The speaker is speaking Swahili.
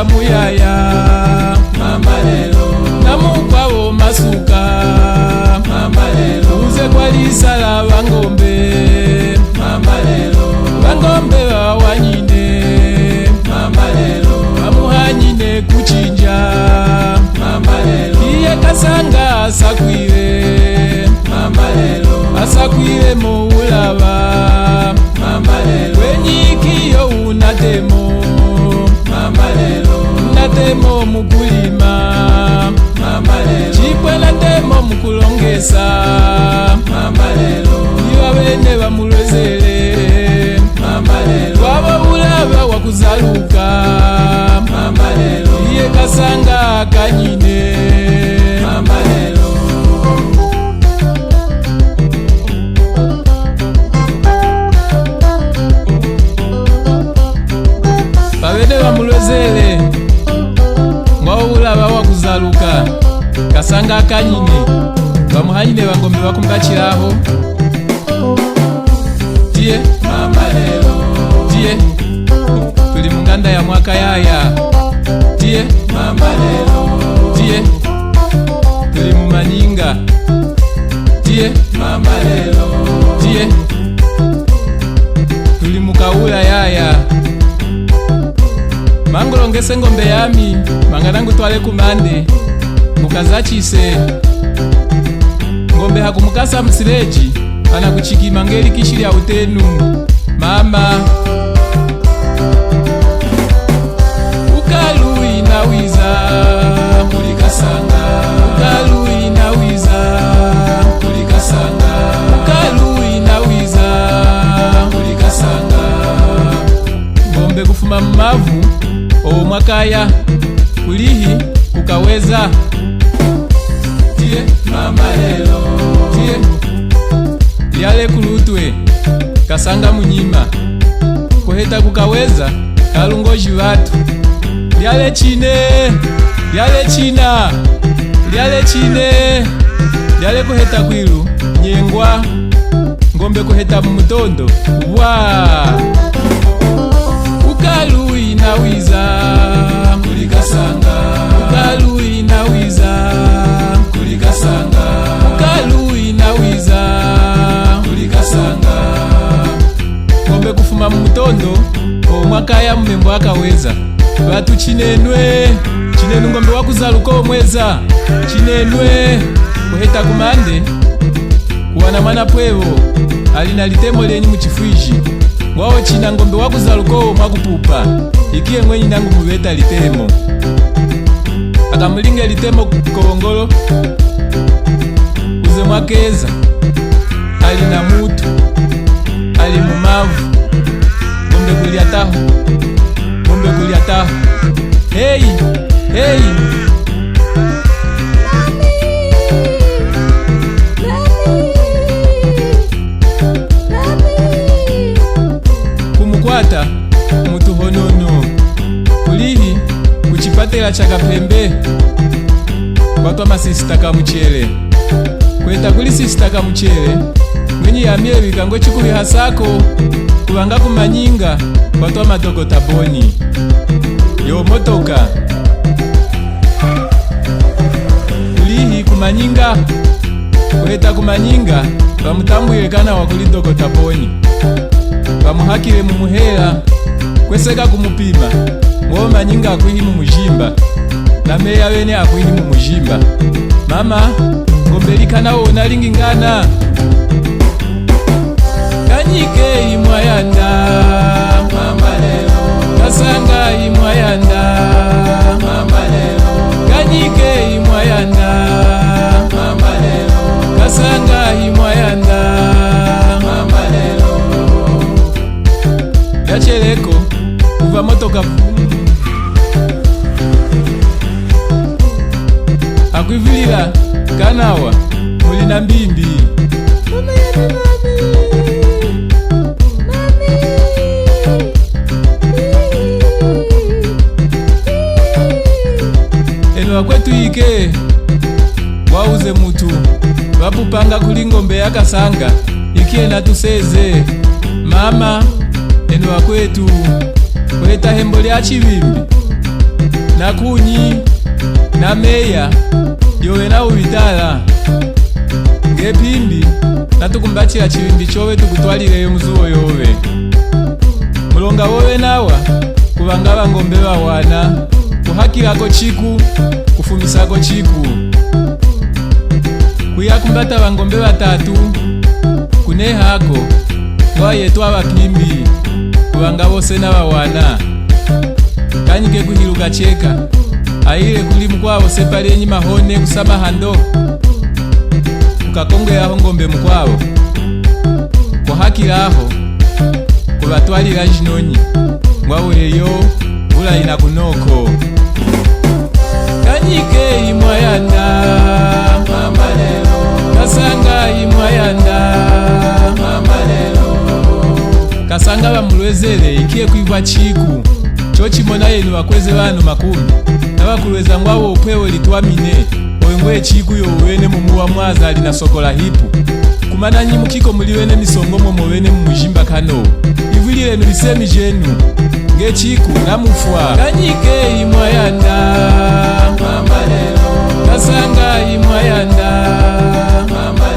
Mukisa muyaya mama lelo namukwawo masuka mama lelo uze kwalisala bangombe mama lelo bangombe bawanyine mama lelo bamuhanyine kuchinja mama lelo iye Kasanga asakwile mama lelo asakwile muulaba mama lelo wenyikiyo unatemo mama lelo natemo mukulima mama lelo chipwe natemo mukulongesa mama lelo iwa bene bamulwezele mama lelo wabo bulaba wakuzaluka mama lelo iye Kasanga kanyine mama lelo babene bamulwezele ngwawo bulaba wakuzaluka Kasanga kanyine bamuhanyine bangombe bakumukachiraho tiye mama lelo tiye tuli munganda ya mwaka yaya tiye mama lelo tiye tuli mumanyinga tiye mama lelo tiye tuli mukaula yaya mangolongese ngombe yami manganangu twale kumande mukazachise ngombe hakumukasa msileji anakuchikima ngeli kishilya utenu mama ukalu inawiza kuli Kasanga ukalu inawiza kuli Kasanga ukalu inawiza kuli Kasanga ngombe kufuma mmavu omwakaya kulihi kukaweza tiye mama lelo tiye lyale kulutwe Kasanga munyima kuheta kukaweza kalungoji watu lyale chine lyale china lyale chine lyale kuheta kwilu nyengwa ngombe kuheta mumutondo wa ukalu inawiza kuli Kasanga ukalu inawiza kuli Kasanga ukalu inawiza kuli Kasanga ngombe kufuma mumutondo omwakaya mumembo akaweza batu chinenwe chinenu ngombe wakuzaluka omweza chinenwe kuheta kumande kuwana mwana pwevo alina litemo lenyi muchifwiji ngwawo china ngombe wakuzaluka omwakupupa ikiye mwenyi nangu mubeta litemo akamulinge litemo kongolo uze mwakeza alina mutu ali mumavu ngombe kulyataho ngombe kulyataho hey hey kumukwata mutu honono kulihi kuchipatela chakapembe kwatwa masisita kamuchele kweta kuli sisita kamuchele mwenye yamile bikango chikuli hasako kubanga kumanyinga kwatwa matokota boni yo motoka kulihi kumanyinga kuheta kumanyinga bamutambwile kana wakuli dokota boni bamuhakile mumuhela kweseka kumupima ng'o manyinga akwihi mumujimba na meya wene akwihi mumujimba mama ngombe likana wona lingingana kanyike imwayanda mama lelo Kasanga imwayanda mama lelo kanyike imwayanda mama lelo Kasanga imwayanda mama lelo yacheleko kuva motoka akwivilila kanawa mulina mbimbi mama ya eno akwetu ike wauze mutu wapupanga kuli ngombe ya Kasanga ikie natuseze mama eno akwetu kweta hembo lya chivimbi na kunyi na meya yowe na ubitala ngepimbi natukumbatira chiwindi chowe tukutwalileyo muzuwo yowe mulonga wowe nawa kubanga bangombe bawana kuhakilako chiku kufumisako chiku kuyakumbata bangombe batatu kunehako ngwa yetu abapimbi kubanga bose n'abawana kanyike kuhiluka cheka aile kuli mkwabo sepalenyi mahone kusama hando kukakonge yaho ngombe mkwabo kuhakilaho kubatwalila jinonyi ngwaweyo vula ina kunoko kanyike imwayanda mama lelo, kasanga imwayanda mama lelo, kasanga bamulwezele ikiye kuibwa chiku chochimona yenu bakweze bano makumi nabakulweza ngwabo upwewe litwamine oyengwe chiku yowene mumuwa mwaza alina sokola hipu kumana nyi mukiko muliwene misongomo mwene mumujimba kano ivulile nulisemi jenu nge chiku namufwa kanyike imwayanda mama lelo, kasanga imwayanda mama